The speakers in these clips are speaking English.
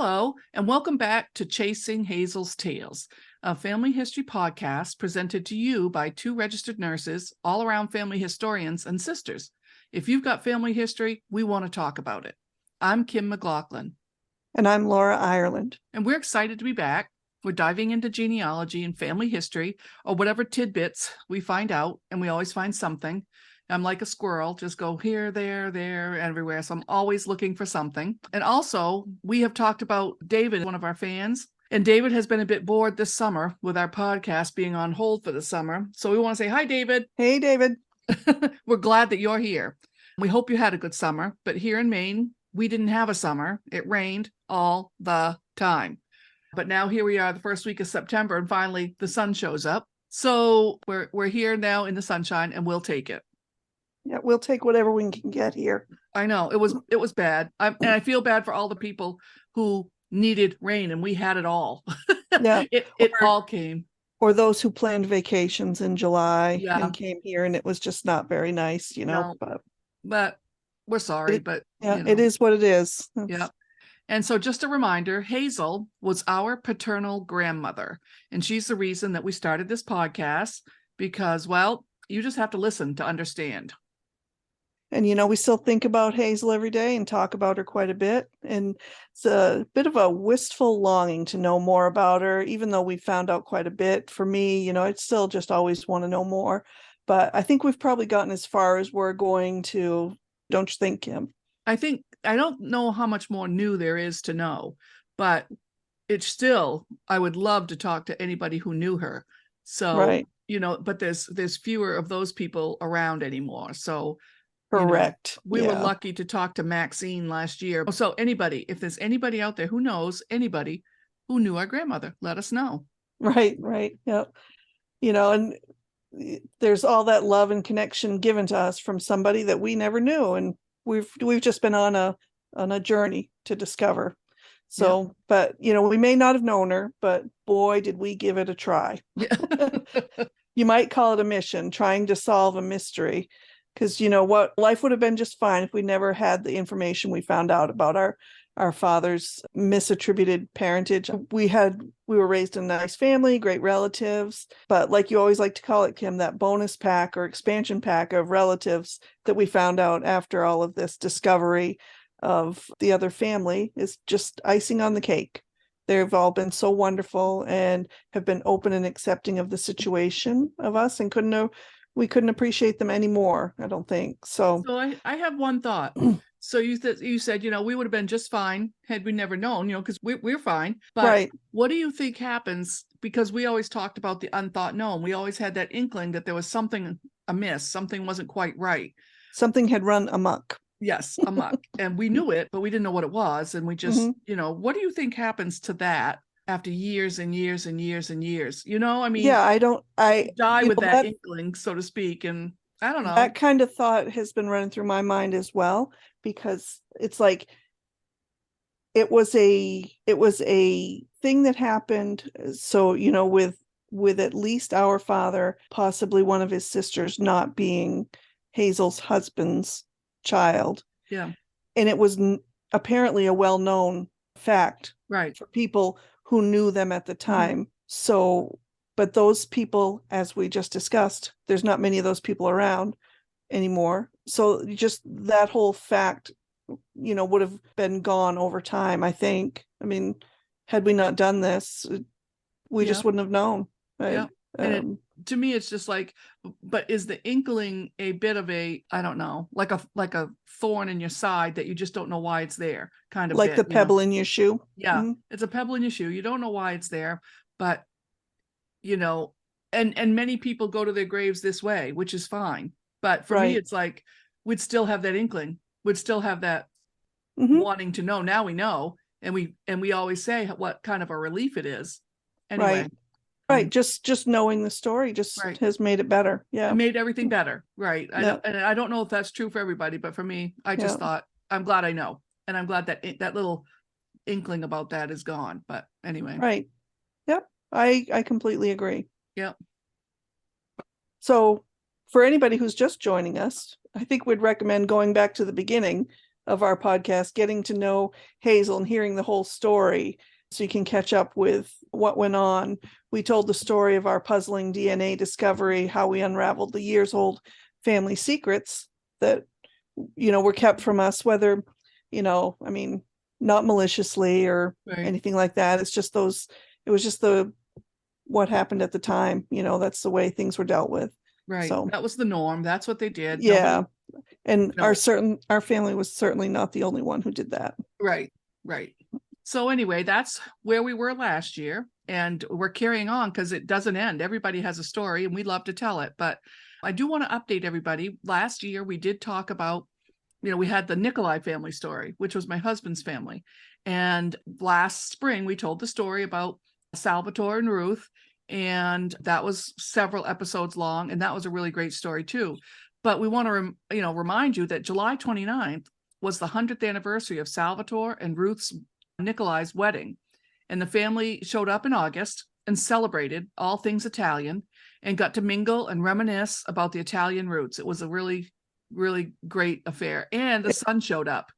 Hello, and welcome back to Chasing Hazel's Tales, a family history podcast presented to you by two registered nurses, all-around family historians, and sisters. If you've got family history, we want to talk about it. I'm Kim McLaughlin. And I'm Laura Ireland. And we're excited to be back. We're diving into genealogy and family history, or whatever tidbits we find out, and we always find something. I'm like a squirrel, just go here, there, everywhere. So I'm always looking for something. And also, we have talked about David, one of our fans. And David has been a bit bored this summer with our podcast being on hold for the summer. So we want to say, hi, David. Hey, David. We're glad that you're here. We hope you had a good summer. But here in Maine, we didn't have a summer. It rained all the time. But now here we are the first week of September, and finally the sun shows up. So we're here now in the sunshine, and we'll take it. Yeah, we'll take whatever we can get here. I know it was bad. And I feel bad for all the people who needed rain, and we had it all. Yeah, it all came. Or those who planned vacations in July and came here, and it was just not very nice, No, but we're sorry. It is what it is. Yeah. And so just a reminder, Hazel was our paternal grandmother, and she's the reason that we started this podcast because, well, you just have to listen to understand. And, we still think about Hazel every day and talk about her quite a bit. And it's a bit of a wistful longing to know more about her, even though we found out quite a bit. For me, I'd still just always want to know more. But I think we've probably gotten as far as we're going to, don't you think, Kim? I don't know how much more new there is to know, but it's still, I would love to talk to anybody who knew her. So, right. But there's fewer of those people around anymore. So, correct. We were lucky to talk to Maxine last year. So if there's anybody out there who knows anybody who knew our grandmother, let us know. Right. Yep. And there's all that love and connection given to us from somebody that we never knew. And we've just been on a journey to discover. So, But, we may not have known her, but boy, did we give it a try. Yeah. You might call it a mission, trying to solve a mystery. Because what, life would have been just fine if we never had the information we found out about our father's misattributed parentage. We were raised in a nice family, great relatives, but like you always like to call it, Kim, that bonus pack or expansion pack of relatives that we found out after all of this discovery of the other family is just icing on the cake. They've all been so wonderful and have been open and accepting of the situation of us, and we couldn't appreciate them anymore, I don't think. So I have one thought. So you said, we would have been just fine had we never known, because we're fine. But right. What do you think happens? Because we always talked about the unthought known. We always had that inkling that there was something amiss. Something wasn't quite right. Something had run amok. Yes, amok. And we knew it, but we didn't know what it was. And we just, what do you think happens to that after years and years and years and years? I die with that inkling, so to speak. And I don't know. That kind of thought has been running through my mind as well, because it's like it was a thing that happened. So, with at least our father, possibly one of his sisters not being Hazel's husband's child. Yeah. And it was apparently a well-known fact, right, for people who knew them at the time. So, but those people, as we just discussed, there's not many of those people around anymore. So just that whole fact, would have been gone over time, I think. I mean, had we not done this, we just wouldn't have known. Right? Yeah. And to me, it's just like, but is the inkling a bit of a, I don't know, like a thorn in your side that you just don't know why it's there, kind of like the pebble in your shoe? Yeah, mm-hmm. It's a pebble in your shoe. You don't know why it's there, but and many people go to their graves this way, which is fine. But for me, it's like we'd still have that inkling. We'd still have that wanting to know. Now we know, and we always say what kind of a relief it is. Anyway. Right. Just knowing the story has made it better. Yeah. It made everything better. Right. I don't know if that's true for everybody, but for me, I just thought, I'm glad I know. And I'm glad that little inkling about that is gone. But anyway. Right. Yep. I completely agree. Yep. So for anybody who's just joining us, I think we'd recommend going back to the beginning of our podcast, getting to know Hazel and hearing the whole story so you can catch up with what went on. We told the story of our puzzling DNA discovery, how we unraveled the years-old family secrets that, were kept from us, whether, not maliciously or anything like that. It was just what happened at the time. That's the way things were dealt with. Right. So that was the norm. That's what they did. Yeah. And our family was certainly not the only one who did that. Right. So anyway, that's where we were last year, and we're carrying on because it doesn't end. Everybody has a story and we love to tell it. But I do want to update everybody. Last year, we did talk about, we had the Nikolai family story, which was my husband's family. And last spring, we told the story about Salvatore and Ruth. And that was several episodes long. And that was a really great story too. But we want to, remind you that July 29th was the 100th anniversary of Salvatore and Ruth's Nikolai's wedding. And the family showed up in August and celebrated all things Italian and got to mingle and reminisce about the Italian roots. It was a really, really great affair. And the sun showed up.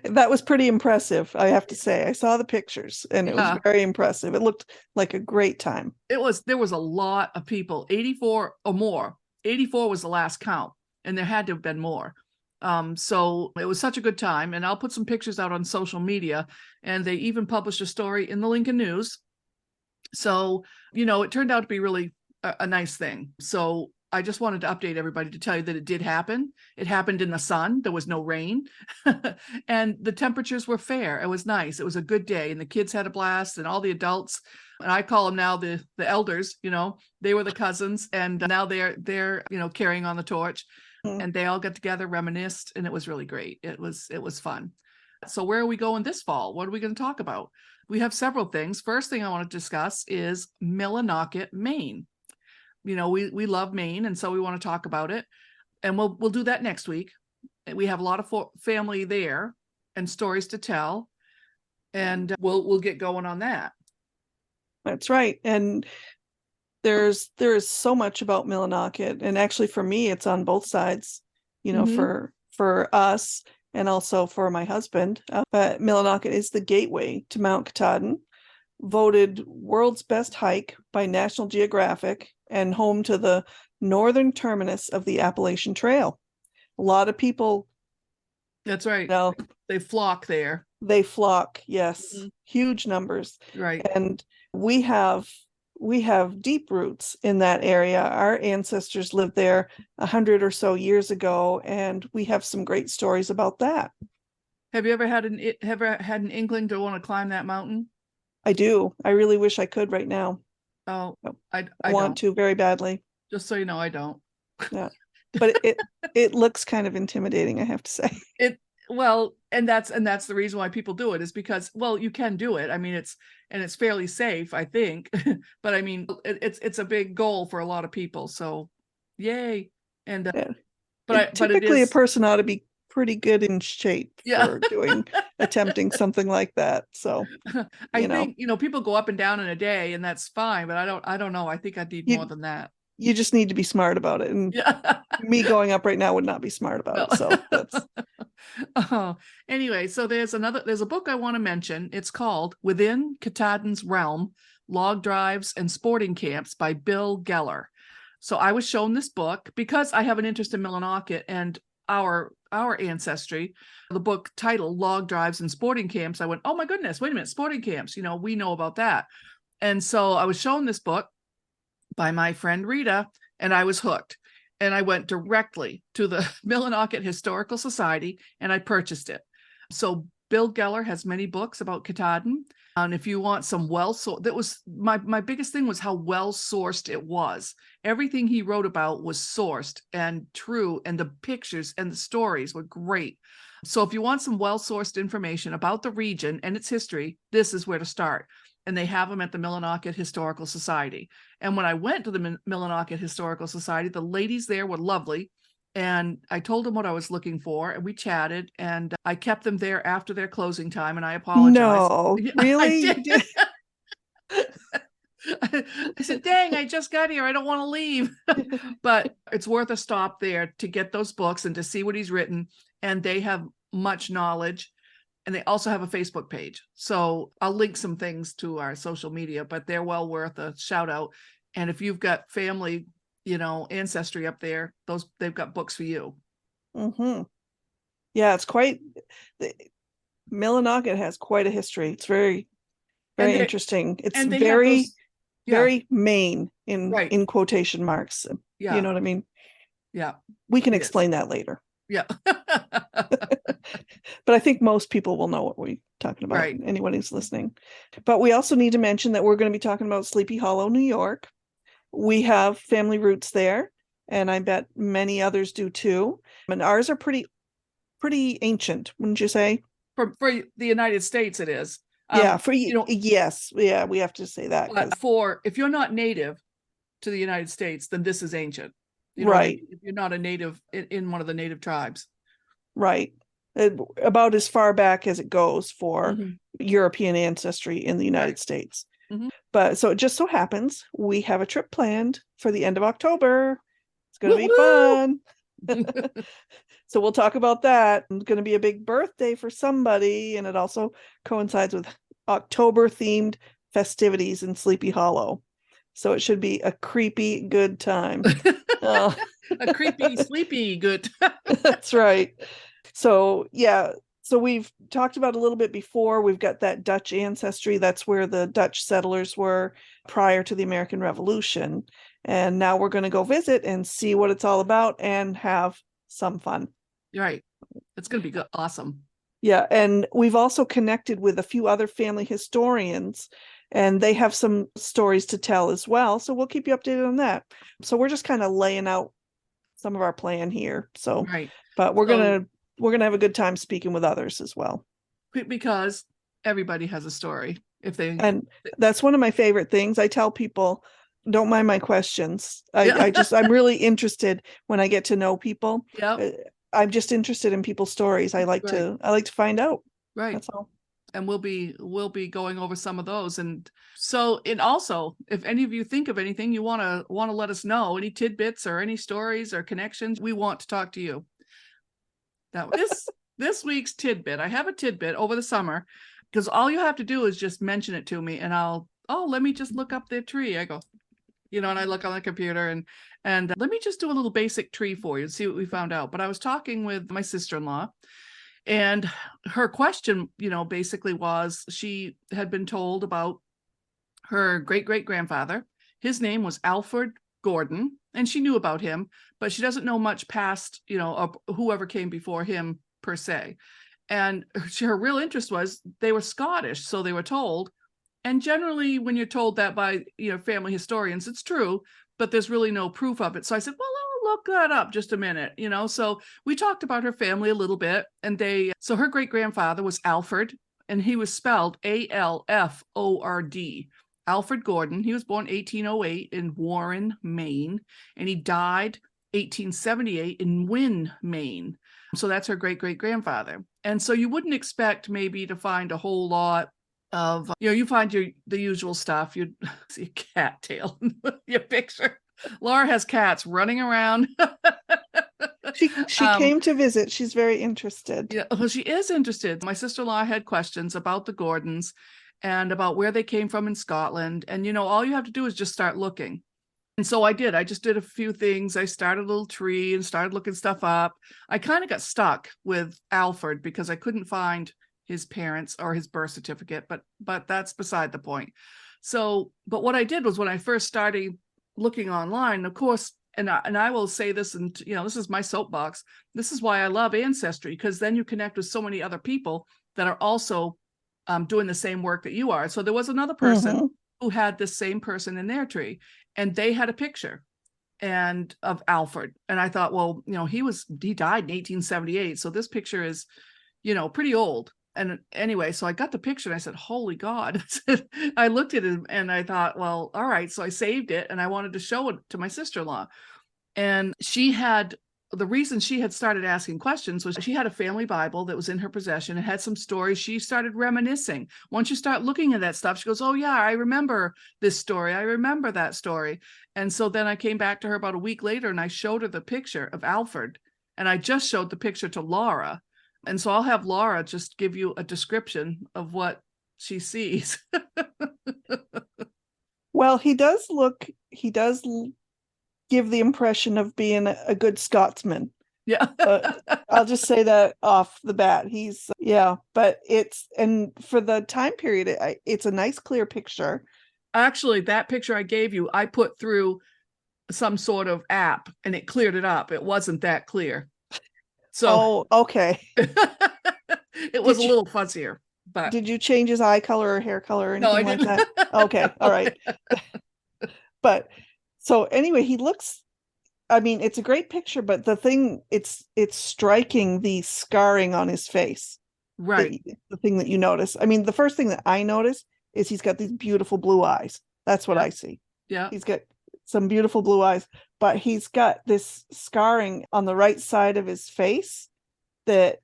That was pretty impressive, I have to say. I saw the pictures and it was very impressive. It looked like a great time. There was a lot of people, 84 or more. 84 was the last count, and there had to have been more. So it was such a good time, and I'll put some pictures out on social media, and they even published a story in the Lincoln News. So, it turned out to be really a nice thing. So I just wanted to update everybody to tell you that it did happen. It happened in the sun. There was no rain and the temperatures were fair. It was nice. It was a good day, and the kids had a blast, and all the adults, and I call them now the elders, they were the cousins, and now they're carrying on the torch, and they all got together, reminisced, and it was really great. It was fun. So where are we going this fall? What are we going to talk about? We have several things. First thing I want to discuss is Millinocket, Maine. We love Maine, and so we want to talk about it, and we'll do that next week. We have a lot of family there and stories to tell, and we'll get going on that. That's right. And there is so much about Millinocket, and actually for me, it's on both sides. For us and also for my husband. But Millinocket is the gateway to Mount Katahdin, voted world's best hike by National Geographic, and home to the northern terminus of the Appalachian Trail. A lot of people. That's right. They flock there. They flock, yes. Mm-hmm. Huge numbers. Right. And we have deep roots in that area. Our ancestors lived there 100 or so years ago, and we have some great stories about that. Have you ever had an inkling to want to climb that mountain? I do. I really wish I could right now. Oh, I want to very badly. Just so you know, I don't. Yeah, but it looks kind of intimidating, I have to say. And that's the reason why people do it, is because, you can do it. I mean, it's fairly safe, I think. But I mean, it's a big goal for a lot of people. So, yay! And but typically a person ought to be pretty good in shape for attempting something like that. So I think people go up and down in a day, and that's fine, but I don't know. I think I'd need more than that. You just need to be smart about it, and me going up right now would not be smart about it. So that's anyway, so there's a book I want to mention. It's called Within Katahdin's Realm: Log Drives and Sporting Camps by Bill Geller. So I was shown this book because I have an interest in Millinocket and our ancestry. The book titled Log Drives and Sporting Camps, I went, oh my goodness, wait a minute, sporting camps, we know about that. And so I was shown this book by my friend Rita, and I was hooked, and I went directly to the Millinocket Historical Society and I purchased it. So Bill Geller has many books about Katahdin, and if you want some that was my biggest thing, was how well sourced it was. Everything he wrote about was sourced and true, and the pictures and the stories were great. So if you want some well-sourced information about the region and its history, this is where to start. And they have them at the Millinocket Historical Society. And when I went to the Millinocket Historical Society, the ladies there were lovely. And I told them what I was looking for, and we chatted, and I kept them there after their closing time, and I apologized. No, really? I said, dang, I just got here. I don't want to leave. But it's worth a stop there to get those books and to see what he's written. And they have much knowledge. And they also have a Facebook page. So I'll link some things to our social media, but they're well worth a shout out. And if you've got family, ancestry up there, they've got books for you. Mm-hmm. Yeah, it's quite, Millinocket has quite a history. It's very, very interesting. It's very, very Maine in quotation marks. Yeah. You know what I mean? Yeah. We can explain that later. Yeah. But I think most people will know what we're talking about, right. Anyone who's listening. But we also need to mention that we're going to be talking about Sleepy Hollow, New York. We have family roots there, and I bet many others do too. And ours are pretty ancient, wouldn't you say? For the United States, it is. Yeah, for yes. Yeah, we have to say that. But if you're not native to the United States, then this is ancient. Right. If you're not a native in one of the native tribes. Right. About as far back as it goes for European ancestry in the United States. Mm-hmm. But so it just so happens we have a trip planned for the end of October. It's going to be fun. So we'll talk about that. It's going to be a big birthday for somebody, and it also coincides with October themed festivities in Sleepy Hollow. So it should be a creepy good time. A creepy, sleepy good. That's right. So yeah, so we've talked about a little bit before. We've got that Dutch ancestry. That's where the Dutch settlers were prior to the American Revolution. And now we're going to go visit and see what it's all about and have some fun. Right. It's going to be good. Awesome. Yeah. And we've also connected with a few other family historians, and they have some stories to tell as well. So we'll keep you updated on that. So we're just kind of laying out some of our plan here. So, but we're going to have a good time speaking with others as well. Because everybody has a story. And that's one of my favorite things. I tell people, don't mind my questions. I'm really interested when I get to know people. Yeah. I'm just interested in people's stories. I like to find out. Right. That's all. And we'll be going over some of those. And so, and also, if any of you think of anything you want to let us know, any tidbits or any stories or connections, we want to talk to you. Now, this week's tidbit, I have a tidbit over the summer, because all you have to do is just mention it to me, and let me just look up the tree. I go, and I look on the computer and let me just do a little basic tree for you and see what we found out. But I was talking with my sister-in-law, and her question, basically was, she had been told about her great-great-grandfather. His name was Alford Gordon, and she knew about him, but she doesn't know much past, of whoever came before him per se. And her real interest was they were Scottish, so they were told. And generally, when you're told that by, family historians, it's true, but there's really no proof of it. So I said, well, I'll look that up just a minute, So we talked about her family a little bit, and so her great-grandfather was Alford, and he was spelled Alford. Alford Gordon. He was born 1808 in Warren, Maine, and he died 1878 in Wynne, Maine. So that's her great-great-grandfather. And so you wouldn't expect maybe to find a whole lot of, you find the usual stuff. You'd see a cat tail in your picture. Laura has cats running around. She came to visit. She's very interested. Yeah, well, she is interested. My sister-in-law had questions about the Gordons and about where they came from in Scotland. And, all you have to do is just start looking. And so I did. I just did a few things. I started a little tree and started looking stuff up. I kind of got stuck with Alford because I couldn't find his parents or his birth certificate, but that's beside the point. So, but what I did was when I first started looking online, of course, and I will say this, and this is my soapbox. This is why I love Ancestry, because then you connect with so many other people that are also doing the same work that you are. So there was another person who had the same person in their tree, and they had a picture of Alford. And I thought, well, he died in 1878. So this picture is, pretty old. And anyway, so I got the picture and I said, holy God. I looked at it and I thought, well, all right. So I saved it and I wanted to show it to my sister-in-law. And she had the reason she had started asking questions was she had a family Bible that was in her possession and had some stories. She started reminiscing. Once you start looking at that stuff, she goes, oh yeah, I remember this story. I remember that story. And so then I came back to her about a week later and I showed her the picture of Alford. And I just showed the picture to Laura. And so I'll have Laura just give you a description of what she sees. Well, he does give the impression of being a good Scotsman. Yeah. I'll just say that off the bat. But and for the time period, it's a nice clear picture. Actually, that picture I gave you, I put through some sort of app and it cleared it up. It wasn't that clear. So, okay. It was a little fuzzier, but did you change his eye color or hair color or anything no, I like didn't. that? Okay. All right. But so anyway, it's a great picture, but the thing, it's striking the scarring on his face. Right. The thing that you notice. I mean, the first thing that I notice is he's got these beautiful blue eyes. That's what I see. Yeah. He's got some beautiful blue eyes, but he's got this scarring on the right side of his face that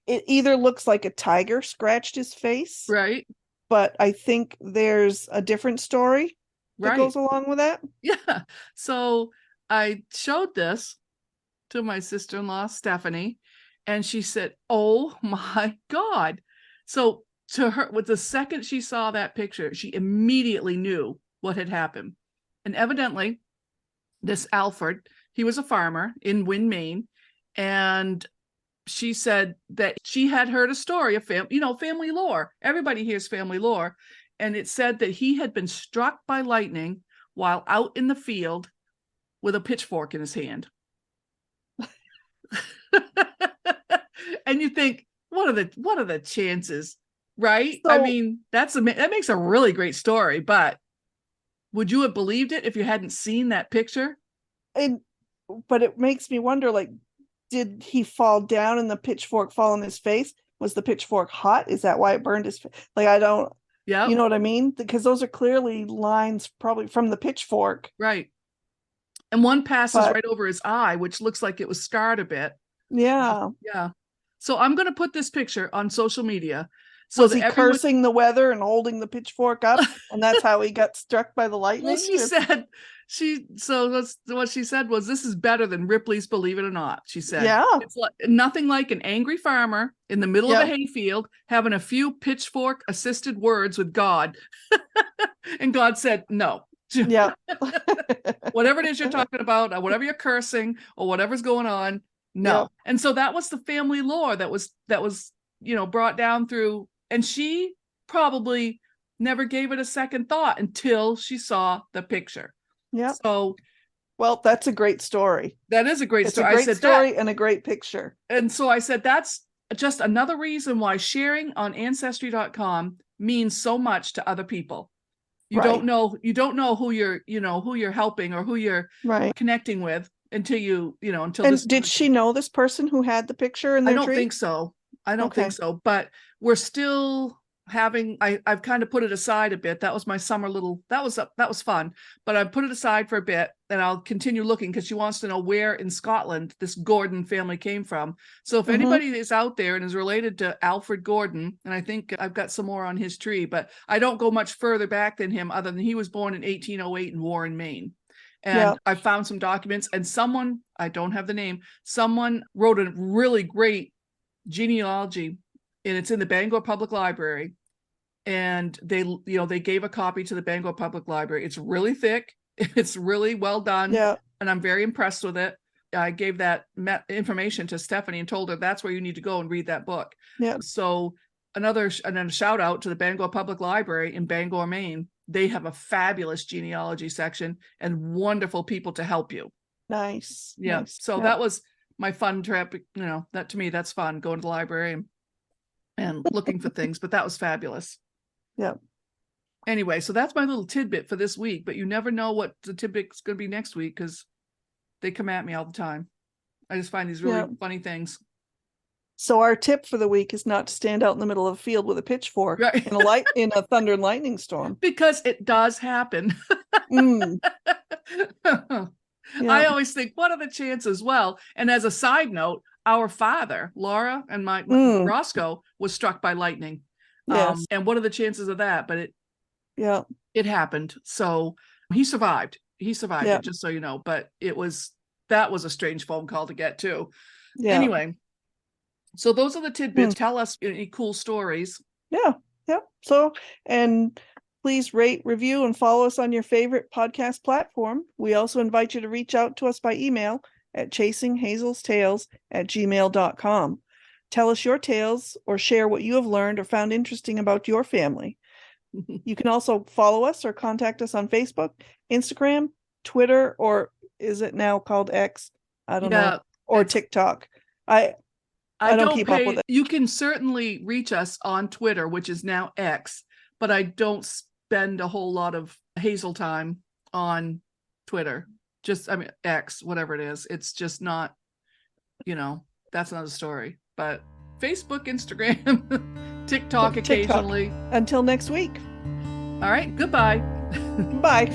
it either looks like a tiger scratched his face. Right. But I think there's a different story that goes along with that. Yeah. So I showed this to my sister-in-law, Stephanie, and she said, oh my God. So to her, with the second she saw that picture, she immediately knew what had happened. And evidently, this Alford, he was a farmer in Wynne, Maine, and she said that she had heard a story of family lore. Everybody hears family lore. And it said that he had been struck by lightning while out in the field with a pitchfork in his hand. And you think, what are the chances, right? So, I mean, that makes a really great story, but would you have believed it if you hadn't seen that picture? But it makes me wonder, like, did he fall down and the pitchfork fall on his face? Was the pitchfork hot? Is that why it burned his face? Like, I don't, yeah, you know what I mean? Because those are clearly lines probably from the pitchfork. Right. And one passes right over his eye, which looks like it was scarred a bit. Yeah. Yeah. So I'm going to put this picture on social media. So was he cursing the weather and holding the pitchfork up, and that's how he got struck by the lightning? Well, what she said was, this is better than Ripley's Believe It or Not. She said, yeah, it's nothing like an angry farmer in the middle of a hayfield having a few pitchfork assisted words with God. And God said, no. Yeah. Whatever it is you're talking about, or whatever you're cursing, or whatever's going on, no. Yeah. And so that was the family lore that was brought down through, and she probably never gave it a second thought until she saw the picture. Yeah. So, well, that's a great story. That is a great story. It's a great story and a great picture. And so I said, that's just another reason why sharing on ancestry.com means so much to other people. You don't know who you're helping or who you're connecting with until until. And did she know this person who had the picture in their I don't think so. But we're still having, I've kind of put it aside a bit. That was my summer that was fun, but I put it aside for a bit and I'll continue looking because she wants to know where in Scotland this Gordon family came from. So if anybody is out there and is related to Alford Gordon, and I think I've got some more on his tree, but I don't go much further back than him other than he was born in 1808 in Warren, Maine. And I found some documents, and someone, I don't have the name, someone wrote a really great genealogy, and it's in the Bangor Public Library. And they gave a copy to the Bangor Public Library. It's really thick. It's really well done. Yeah. And I'm very impressed with it. I gave that information to Stephanie and told her that's where you need to go and read that book. Yeah. So and then a shout out to the Bangor Public Library in Bangor, Maine. They have a fabulous genealogy section and wonderful people to help you. Nice. Yeah. Nice. So that was my fun trip. That to me, that's fun, going to the library and looking for things, but that was fabulous. Yeah. Anyway, so that's my little tidbit for this week, but you never know what the tidbit's going to be next week because they come at me all the time. I just find these really funny things. So our tip for the week is not to stand out in the middle of a field with a pitchfork in a thunder and lightning storm. Because it does happen. I always think, what are the chances? Well, and as a side note, our father, Laura, and my Roscoe was struck by lightning. Yes. And what are the chances of that? But it happened. So he survived. He survived it, just so you know. But that was a strange phone call to get too. Yeah. Anyway, so those are the tidbits. Tell us any cool stories. Yeah. So, and please rate, review, and follow us on your favorite podcast platform. We also invite you to reach out to us by email at chasinghazelsTales@gmail.com. Tell us your tales or share what you have learned or found interesting about your family. You can also follow us or contact us on Facebook, Instagram, Twitter, or is it now called X? I don't know. Or TikTok. I don't keep up with it. You can certainly reach us on Twitter, which is now X, but I don't spend a whole lot of Hazel time on Twitter. X, whatever it is. It's just not, that's another story. But Facebook, Instagram, TikTok occasionally. Until next week. All right. Goodbye. Bye.